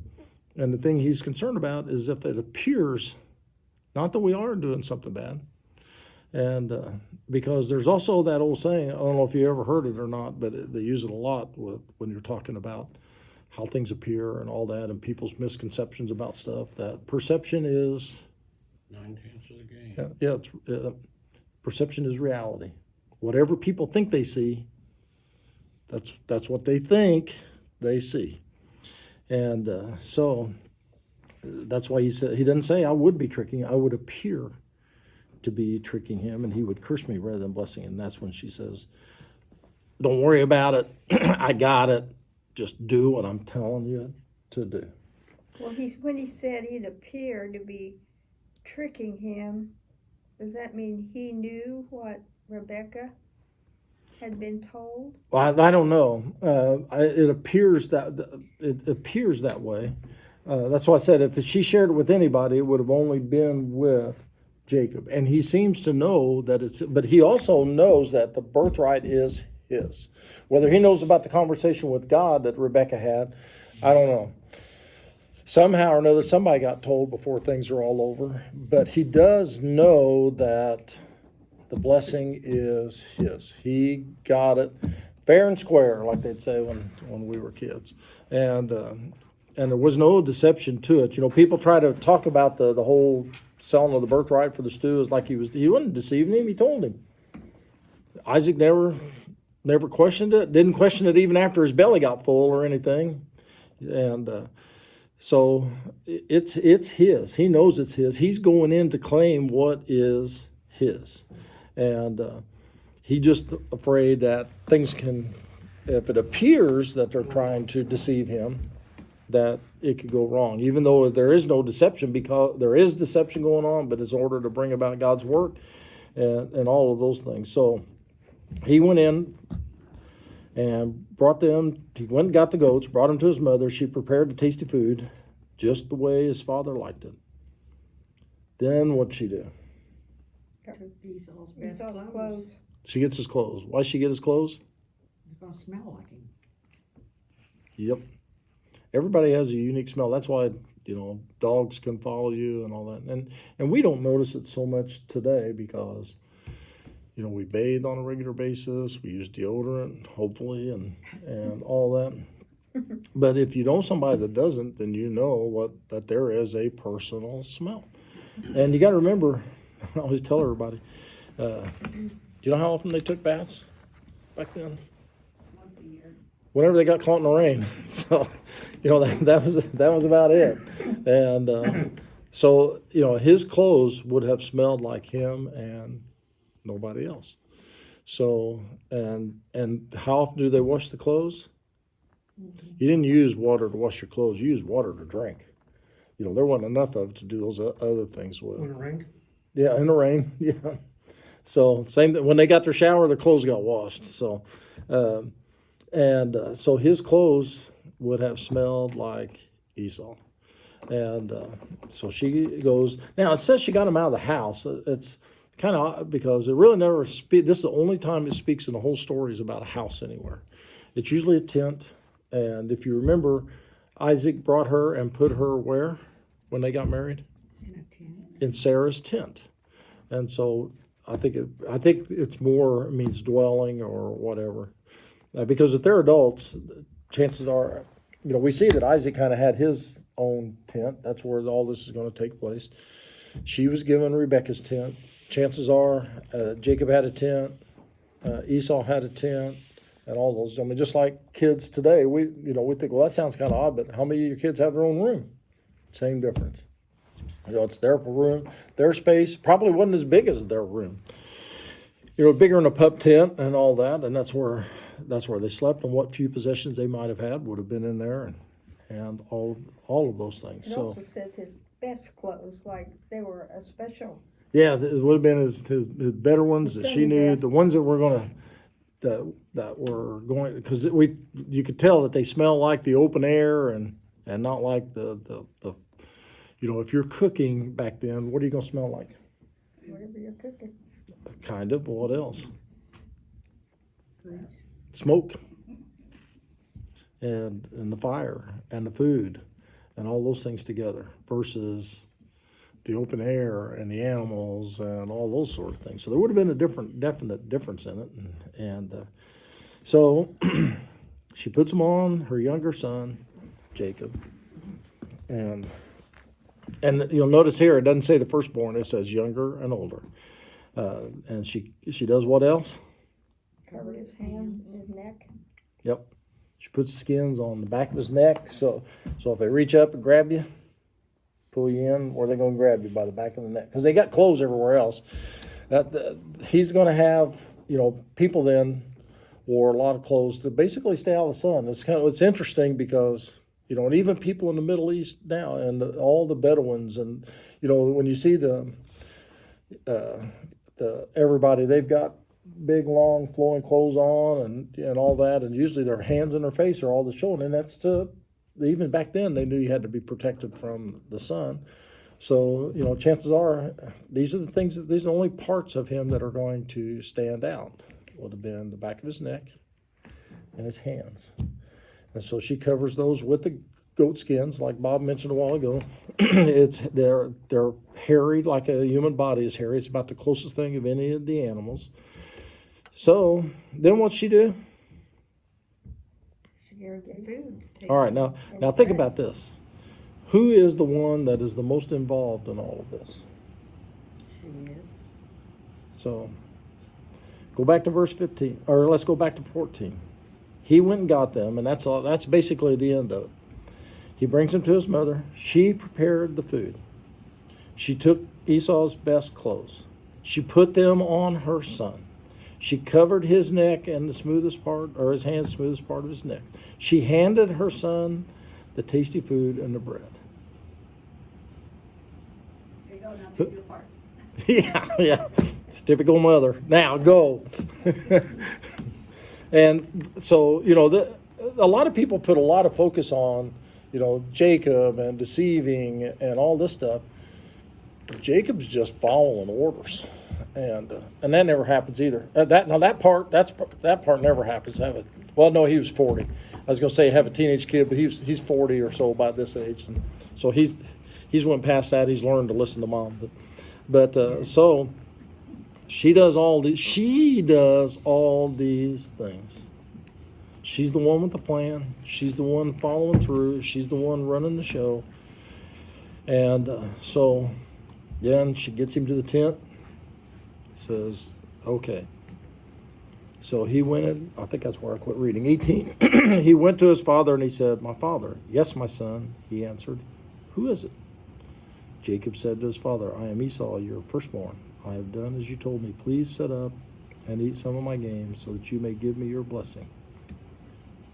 And the thing he's concerned about is if it appears, not that we are doing something bad, and because there's also that old saying, I don't know if you ever heard it or not, but they use it a lot when you're talking about how things appear and all that, and people's misconceptions about stuff, that perception is, 9/10 of the game. perception is reality. Whatever people think they see, that's what they think they see. And so that's why he said, he doesn't say I would be tricking, I would appear to be tricking him, and he would curse me rather than blessing. And that's when she says, don't worry about it. I got it. Just do what I'm telling you to do. Well, when he said he'd appear to be tricking him, does that mean he knew what Rebecca had been told? Well, I don't know. It appears that way. That's why I said if she shared it with anybody, it would have only been with Jacob. And he seems to know that but he also knows that the birthright is his. Whether he knows about the conversation with God that Rebecca had, I don't know. Somehow or another, somebody got told before things are all over. But he does know that the blessing is his. He got it fair and square, like they'd say when we were kids. And there was no deception to it. You know, people try to talk about the whole selling of the birthright for the stew is like he wasn't deceiving him. He told him. Isaac never questioned it. Didn't question it even after his belly got full or anything. And so it's his. He knows it's his. He's going in to claim what is his. And he's just afraid that things can, if it appears that they're trying to deceive him, that it could go wrong. Even though there is no deception, because there is deception going on, but it's in order to bring about God's work and all of those things. So he went in and he went and got the goats, brought them to his mother. She prepared the tasty food just the way his father liked it. Then what'd she do? Esau's It's best all clothes. clothes. She gets his clothes. Why'd she get his clothes? They're gonna smell like him. Yep. Everybody has a unique smell. That's why, dogs can follow you and all that. And we don't notice it so much today because, we bathe on a regular basis. We use deodorant, hopefully, and all that. But if you know somebody that doesn't, then you know that there is a personal smell. And you got to remember, I always tell everybody, you know how often they took baths back then? Once a year. Whenever they got caught in the rain. So, that was about it. And so, his clothes would have smelled like him and nobody else. So, and how often do they wash the clothes? Mm-hmm. You didn't use water to wash your clothes. You used water to drink. There wasn't enough of it to do those other things with. In the rain? Yeah, in the rain. Yeah. So same thing. When they got their shower, their clothes got washed. So, so his clothes would have smelled like Esau. And so she goes. Now it says she got him out of the house. It's kind of odd because it really never speaks. This is the only time it speaks in the whole story is about a house anywhere. It's usually a tent. And if you remember, Isaac brought her and put her where when they got married? In a tent. In Sarah's tent. And so I think it's more means dwelling or whatever. Because if they're adults, chances are, we see that Isaac kind of had his own tent. That's where all this is going to take place. She was given Rebecca's tent. Chances are Jacob had a tent, Esau had a tent, and all those. I mean, just like kids today, we think, well, that sounds kind of odd, but how many of your kids have their own room? Same difference. It's their room, their space. Probably wasn't as big as their room. Bigger than a pup tent and all that, and that's where they slept. And what few possessions they might have had would have been in there, and all of those things. It also says his best clothes, like they were a special. Yeah, it would have been his better ones that she knew, the ones that were going to that were going, because you could tell that they smell like the open air and not like the You know, if you're cooking back then, what are you going to smell like? Whatever you're cooking. Kind of. What else? Sweet. Smoke. And the fire and the food and all those things together versus the open air and the animals and all those sort of things. So there would have been a definite difference in it. And so she puts him on her younger son, Jacob. And you'll notice here, it doesn't say the firstborn, it says younger and older. And she does what else? Covered his hands and his neck. Yep. She puts the skins on the back of his neck. So if they reach up and grab you, pull you in, or they're going to grab you by the back of the neck. Because they got clothes everywhere else. He's going to have, people then wore a lot of clothes to basically stay out of the sun. It's interesting because, and even people in the Middle East now and all the Bedouins and, when you see the everybody, they've got big, long, flowing clothes on and all that, and usually their hands and their face are all that's showing, and that's even back then they knew you had to be protected from the sun. So, chances are these are the only parts of him that are going to stand out. Would have been the back of his neck and his hands. And so she covers those with the goat skins, like Bob mentioned a while ago. They're hairy like a human body is hairy. It's about the closest thing of any of the animals. So then what'd she do? She gave her the food. to take. All right, now think about this. Who is the one that is the most involved in all of this? She is. So go back to verse 15, or let's go back to 14. He went and got them, and that's basically the end of it. He brings them to his mother. She prepared the food. She took Esau's best clothes. She put them on her son. She covered his neck and the smoothest part, or his hands, the smoothest part of his neck. She handed her son the tasty food and the bread. There you go, now pick your part. Yeah. It's typical mother. Now go. And so, a lot of people put a lot of focus on, Jacob and deceiving and all this stuff. Jacob's just following orders. And that never happens either. That part never happens. Well, no, he was 40. I was going to say have a teenage kid, but he's 40 or so by this age, and so he's went past that. He's learned to listen to mom. But so she does all these. She does all these things. She's the one with the plan. She's the one following through. She's the one running the show. And so then she gets him to the tent. Says, okay. So he went in, I think that's where I quit reading. 18. He went to his father and he said, "My father." "Yes, my son," he answered. "Who is it?" Jacob said to his father, "I am Esau, your firstborn. I have done as you told me. Please sit up and eat some of my game so that you may give me your blessing."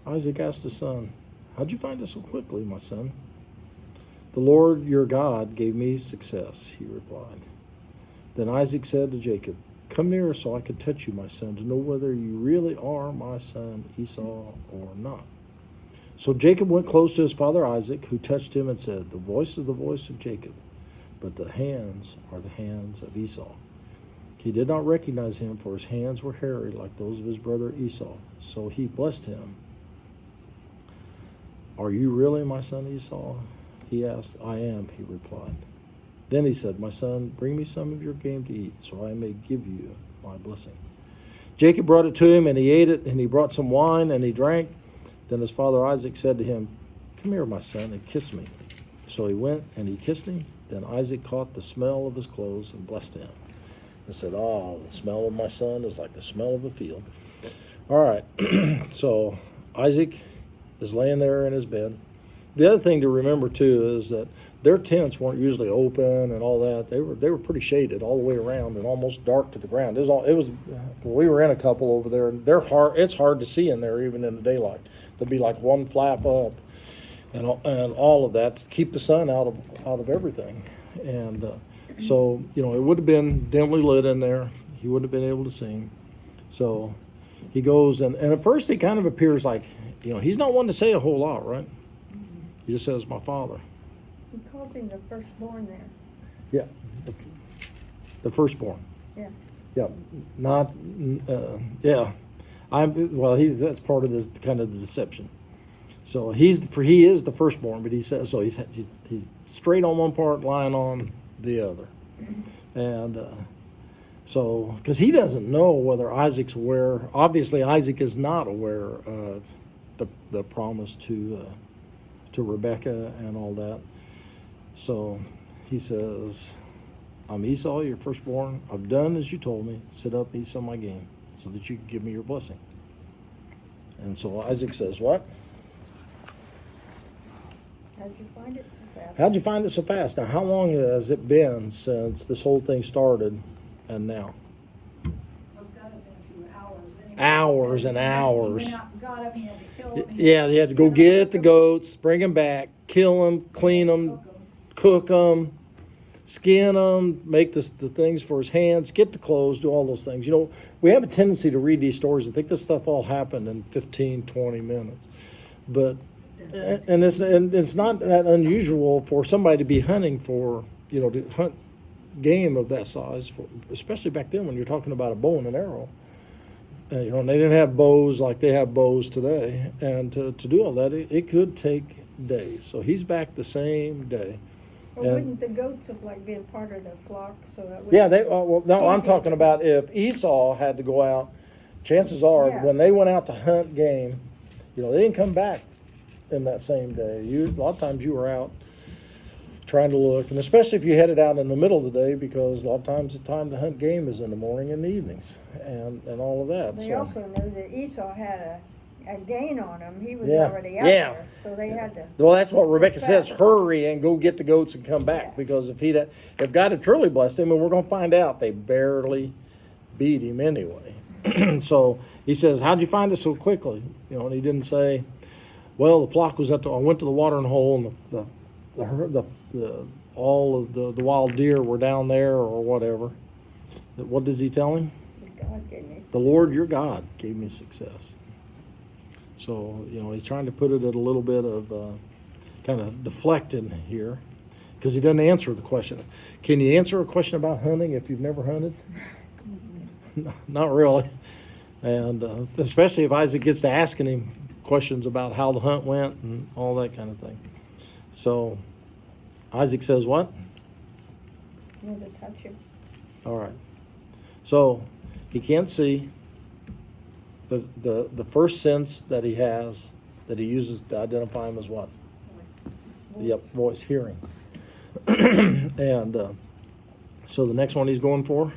Isaac asked his son, "How'd you find it so quickly, my son?" "The Lord your God gave me success," he replied. Then Isaac said to Jacob, "Come nearer so I can touch you, my son, to know whether you really are my son Esau or not." So Jacob went close to his father Isaac, who touched him and said, "The voice is the voice of Jacob, but the hands are the hands of Esau." He did not recognize him, for his hands were hairy like those of his brother Esau. So he blessed him. "Are you really my son Esau?" he asked. "I am," he replied. Then he said, "My son, bring me some of your game to eat, so I may give you my blessing." Jacob brought it to him, and he ate it, and he brought some wine, and he drank. Then his father Isaac said to him, "Come here, my son, and kiss me." So he went, and he kissed him. Then Isaac caught the smell of his clothes and blessed him, and said, "Oh, the smell of my son is like the smell of a field." All right, so Isaac is laying there in his bed. The other thing to remember, too, is that their tents weren't usually open and all that. They were pretty shaded all the way around and almost dark to the ground. We were in a couple over there, and it's hard to see in there even in the daylight. There'd be like one flap up and all of that to keep the sun out of everything. And so, it would have been dimly lit in there. He wouldn't have been able to sing. So he goes, and at first he kind of appears like, he's not one to say a whole lot, right? He just says, "My father." He calls him the firstborn there. Yeah, the firstborn. Yeah. Yeah, not, yeah. That's part of the kind of the deception. So he is the firstborn, but he says, so he's straight on one part, lying on the other. And so, because he doesn't know whether Isaac's aware, obviously Isaac is not aware of the promise to Rebekah and all that. So he says, I'm Esau, your firstborn. I've done as you told me. Sit up, eat some of my game, so that you can give me your blessing. And so Isaac says, what? How'd you find it so fast? How'd you find it so fast? Now, how long has it been since this whole thing started and now? Well, it's gotta have been a few hours anyway. Hours and He hours. went out and got him, he had to kill him. Yeah, they had to go get the goats, bring them back, kill them, clean them, cook them, skin them, make the things for his hands, get the clothes, do all those things. You know, we have a tendency to read these stories and think this stuff all happened in 15, 20 minutes. But and it's not that unusual for somebody to be hunting for, to hunt game of that size, especially back then when you're talking about a bow and an arrow. And they didn't have bows like they have bows today. And to do all that, it could take days. So he's back the same day. Or And- wouldn't the goats have been part of the flock? So that Yeah, no, I'm talking about if Esau had to go out, chances are Yeah. when they went out to hunt game, they didn't come back in that same day. A lot of times you were out trying to look, and especially if you headed out in the middle of the day, because a lot of times the time to hunt game is in the morning and the evenings, and all of that. They So also knew that Esau had a gain on him. He was Yeah, already out yeah. there, so they had to. well, that's what Rebecca says. Back. Hurry and go get the goats and come back, Yeah. because if God had truly blessed him, and we're going to find out, they barely beat him anyway. So he says, "How'd you find it so quickly?" And he didn't say, "Well, the flock was I went to the watering hole, and all of the wild deer were down there," or whatever. What does he tell him? God gave me. The Lord your God gave me success. So, he's trying to put it at a little bit of kind of deflecting here, because he doesn't answer the question. Can you answer a question about hunting if you've never hunted? Not really. And especially if Isaac gets to asking him questions about how the hunt went and all that kind of thing. So Isaac says what? Not to touch him. All right. So he can't see, but the first sense that he has, that he uses to identify him, is what? Yep, voice, hearing. And so the next one he's going for?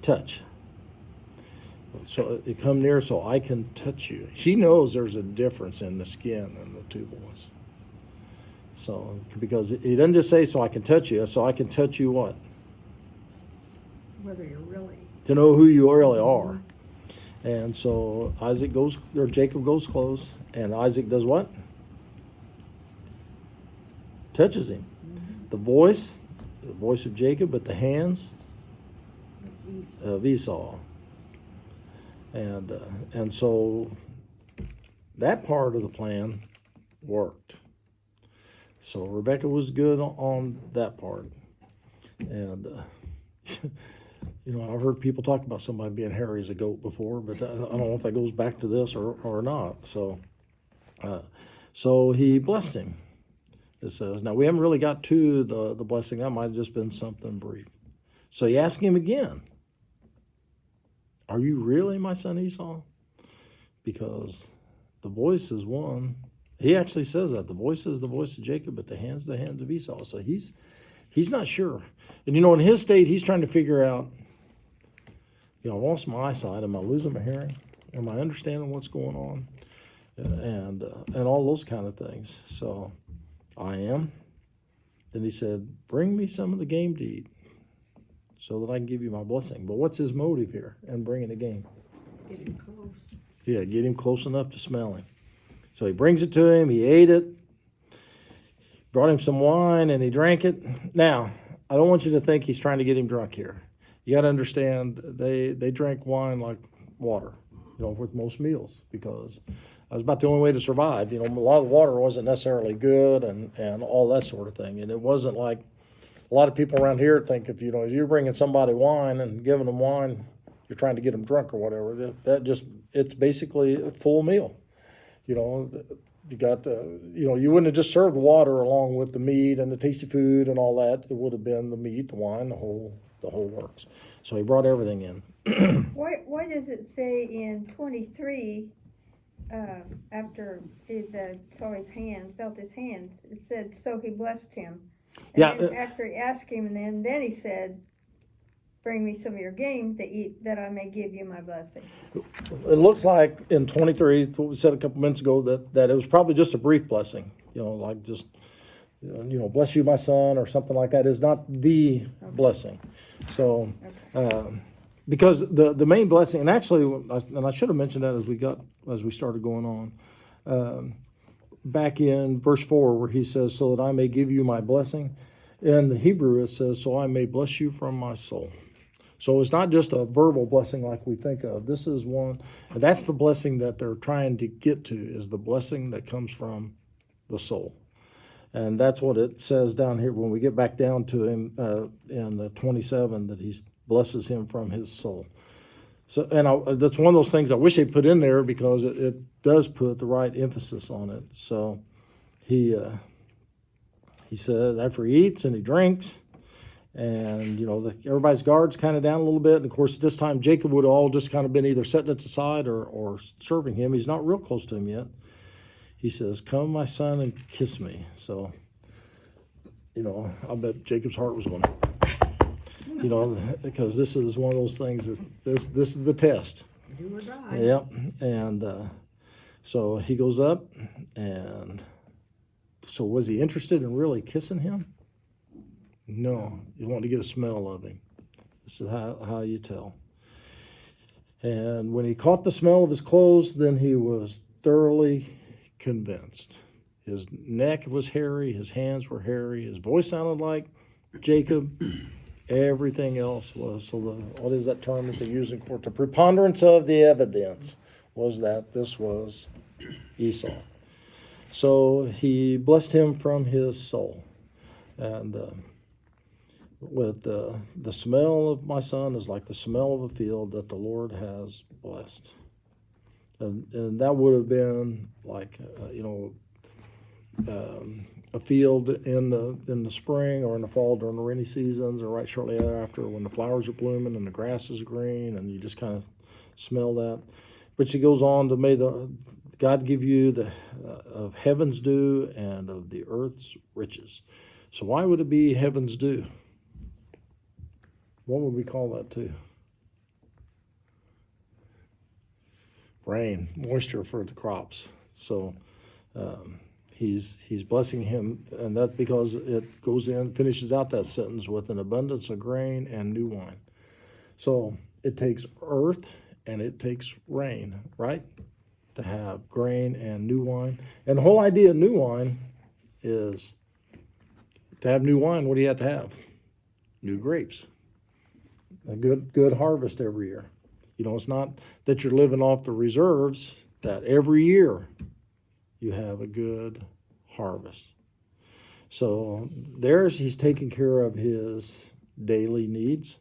Touch. So you come near so I can touch you. He knows there's a difference in the skin in the two boys. So, because he doesn't just say, so I can touch you, so I can touch you what? Whether you're really. To know who you really are. And so Jacob goes close, and Isaac does what? Touches him. The voice of Jacob, but the hands of Esau. And so that part of the plan worked. So Rebecca was good on that part. And, I've heard people talk about somebody being hairy as a goat before, but I don't know if that goes back to this or not. So he blessed him, it says. Now, we haven't really got to the blessing. That might have just been something brief. So he asked him again, "Are you really my son Esau?" Because the voice is one. He actually says that. The voice is the voice of Jacob, but the hands of Esau. So he's not sure. And in his state, he's trying to figure out, I lost my eyesight. Am I losing my hearing? Am I understanding what's going on? And all those kind of things. So I am. Then he said, "Bring me some of the game to eat so that I can give you my blessing." But what's his motive here in bringing the game? Get him close. Yeah, get him close enough to smell him. So he brings it to him. He ate it. Brought him some wine, and he drank it. Now, I don't want you to think he's trying to get him drunk here. You got to understand, they drank wine like water. with most meals, because that was about the only way to survive. A lot of the water wasn't necessarily good and all that sort of thing. And it wasn't like a lot of people around here think if you're bringing somebody wine and giving them wine, you're trying to get them drunk or whatever. It's basically a full meal. You got, you wouldn't have just served water along with the meat and the tasty food and all that. It would have been the meat, the wine, the whole works. So he brought everything in. Why does it say in 23, after he saw his hand, felt his hands, it said, so he blessed him. And then after he asked him, and then he said, bring me some of your game to eat, that I may give you my blessing. It looks like in 23, what we said a couple minutes ago, that it was probably just a brief blessing. Like just, bless you, my son, or something like that is not the blessing. So, because the main blessing, and actually, and I should have mentioned that as we started going on, back in verse 4 where he says, so that I may give you my blessing. In the Hebrew it says, so I may bless you from my soul. So it's not just a verbal blessing like we think of. This is one, and that's the blessing that they're trying to get to, is the blessing that comes from the soul. And that's what it says down here when we get back down to him in 27, that he blesses him from his soul. So, and that's one of those things I wish they put in there, because it does put the right emphasis on it. So he said after he eats and he drinks, and everybody's guard's kind of down a little bit. And of course, at this time Jacob would have all just kind of been either setting at the side or serving him. He's not real close to him yet. He says, "Come, my son, and kiss me." So, I bet Jacob's heart was going, because this is one of those things that this is the test. Do or die. Yep. And so he goes up, and so was he interested in really kissing him? No. You want to get a smell of him. This is how you tell. And when he caught the smell of his clothes, then he was thoroughly convinced. His neck was hairy, his hands were hairy, his voice sounded like Jacob. Everything else was. So what is that term that they're using for it? The preponderance of the evidence was that this was Esau. So he blessed him from his soul. And with the smell of my son is like the smell of a field that the Lord has blessed. And that would have been like, a field in the spring or in the fall during the rainy seasons, or right shortly after when the flowers are blooming and the grass is green, and you just kind of smell that. But she goes on to, may God give you of heaven's dew and of the earth's riches. So why would it be heaven's dew? What would we call that too? Rain, moisture for the crops. So he's blessing him, and that's because it goes in, finishes out that sentence with an abundance of grain and new wine. So it takes earth and it takes rain, right, to have grain and new wine. And the whole idea of new wine is, to have new wine, what do you have to have? New grapes. A good harvest every year. It's not that you're living off the reserves, that every year you have a good harvest. So he's taking care of his daily needs,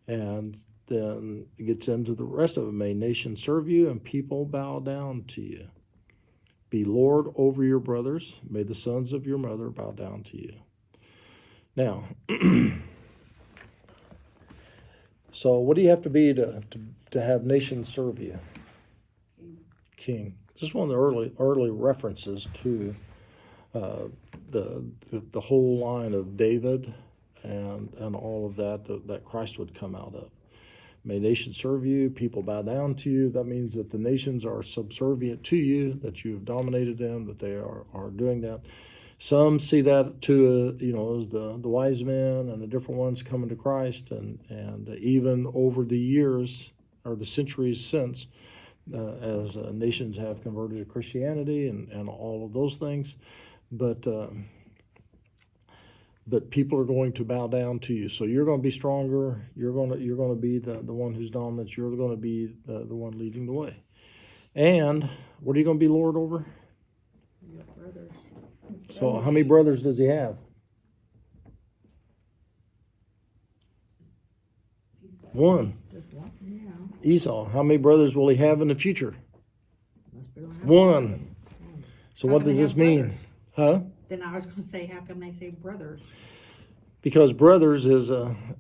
and then it gets into the rest of it. May nations serve you and people bow down to you. Be Lord over your brothers. May the sons of your mother bow down to you. Now, so what do you have to be to have nations serve you? King. Just one of the early references to the whole line of David and all of that Christ would come out of. May nations serve you, people bow down to you. That means that the nations are subservient to you, that you have dominated them, that they are doing that. Some see that too, as the wise men and the different ones coming to Christ, and even over the years or the centuries since, as nations have converted to Christianity and all of those things. But but people are going to bow down to you. So you're going to be stronger. You're going to be the one who's dominant. You're going to be the one leading the way. And what are you going to be Lord over? Your brothers. So how many brothers does he have? One. Just one. Yeah. Esau. How many brothers will he have in the future? Must be like One. So How what come does they this have mean? brothers? Huh? Then I was going to say, how come they say brothers? Because brothers is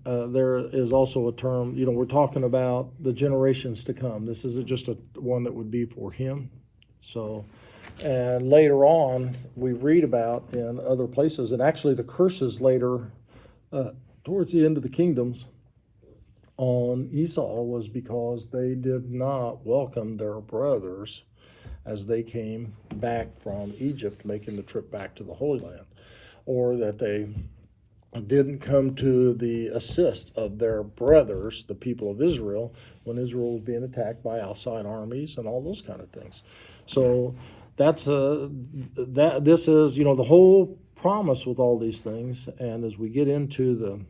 there is also a term. We're talking about the generations to come. This isn't just one that would be for him. So, and later on we read about in other places, and actually the curses later towards the end of the kingdoms on Esau was because they did not welcome their brothers as they came back from Egypt, making the trip back to the Holy Land, or that they didn't come to the assist of their brothers, the people of Israel, when Israel was being attacked by outside armies and all those kind of things. So that's this is the whole promise with all these things. And as we get into the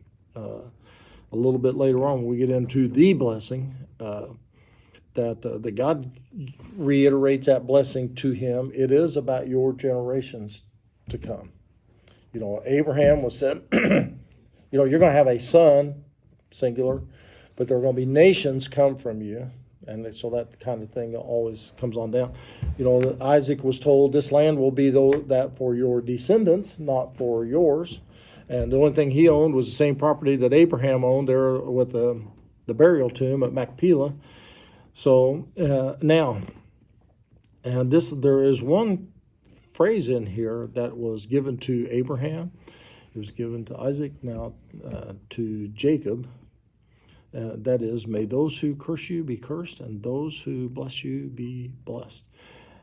a little bit later on, when we get into the blessing, that God reiterates that blessing to him. It is about your generations to come. Abraham was said, you're going to have a son, singular, but there are going to be nations come from you. And so that kind of thing always comes on down. Isaac was told this land will be that for your descendants, not for yours. And the only thing he owned was the same property that Abraham owned there with the burial tomb at Machpelah. So now, and there is one phrase in here that was given to Abraham. It was given to Isaac, now to Jacob. That is, may those who curse you be cursed, and those who bless you be blessed.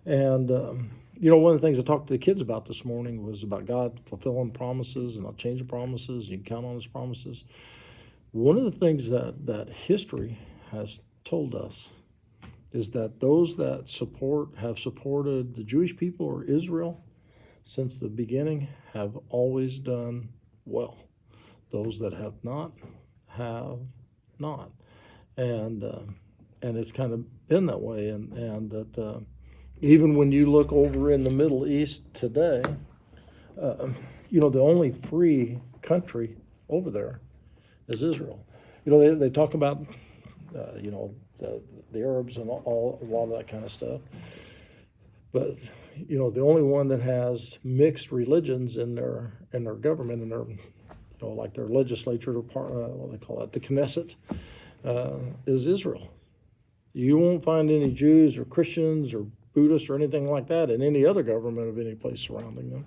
And one of the things I talked to the kids about this morning was about God fulfilling promises and not changing promises. You can count on his promises. One of the things that history has told us is that those that have supported the Jewish people or Israel since the beginning have always done well. Those that have not. And it's kind of been that way. And that even when you look over in the Middle East today, the only free country over there is Israel. They talk about, the Arabs and a lot of that kind of stuff. But the only one that has mixed religions in their government and their like their legislature, what they call it, the Knesset, is Israel. You won't find any Jews or Christians or Buddhists or anything like that in any other government of any place surrounding them.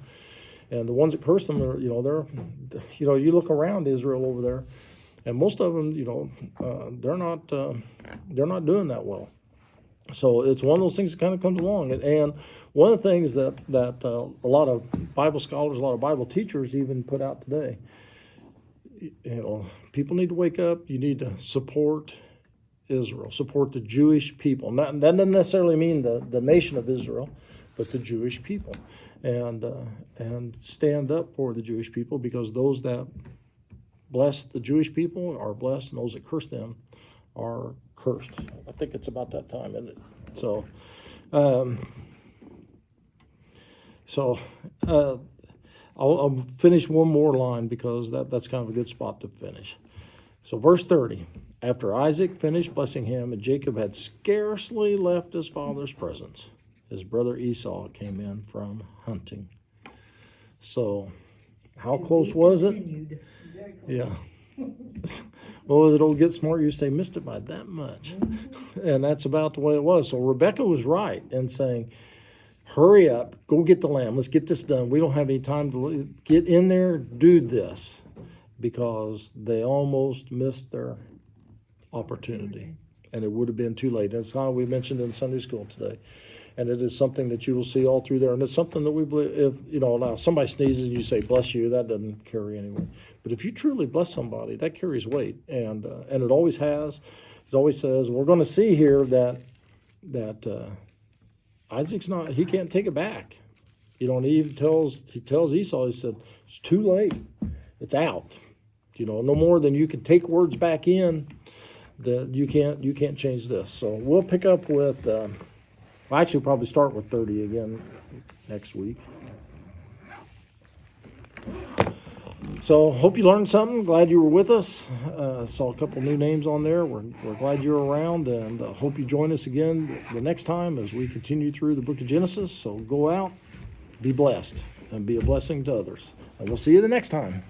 And the ones that curse them are, you look around Israel over there, and most of them, they're not doing that well. So it's one of those things that kind of comes along. And one of the things that a lot of Bible scholars, a lot of Bible teachers even put out today, people need to wake up. You need to support Israel, support the Jewish people. That doesn't necessarily mean the nation of Israel, but the Jewish people, and stand up for the Jewish people, because those that bless the Jewish people are blessed, and those that curse them are cursed. I think it's about that time, isn't it? So, I'll finish one more line, because that's kind of a good spot to finish. So verse 30, after Isaac finished blessing him, and Jacob had scarcely left his father's presence, his brother Esau came in from hunting. So how close was it? Yeah. Well, it'll get smart. You say missed it by that much. And that's about the way it was. So Rebecca was right in saying, hurry up, go get the lamb. Let's get this done. We don't have any time to get in there, do this, because they almost missed their opportunity. And it would have been too late. That's how we mentioned in Sunday school today. And it is something that you will see all through there. And it's something that we believe, now if somebody sneezes and you say, bless you, that doesn't carry anywhere. But if you truly bless somebody, that carries weight. And it always has. It always says, we're going to see here that Isaac's he can't take it back. And he tells Esau, he said, it's too late. it's out. You know, no more than you can take words back in. That you can't change this. So we'll pick up with. Well, actually, we'll probably start with 30 again next week. So hope you learned something. Glad you were with us. Saw a couple new names on there. We're glad you're around, and hope you join us again the next time as we continue through the book of Genesis. So go out, be blessed, and be a blessing to others. And we'll see you the next time.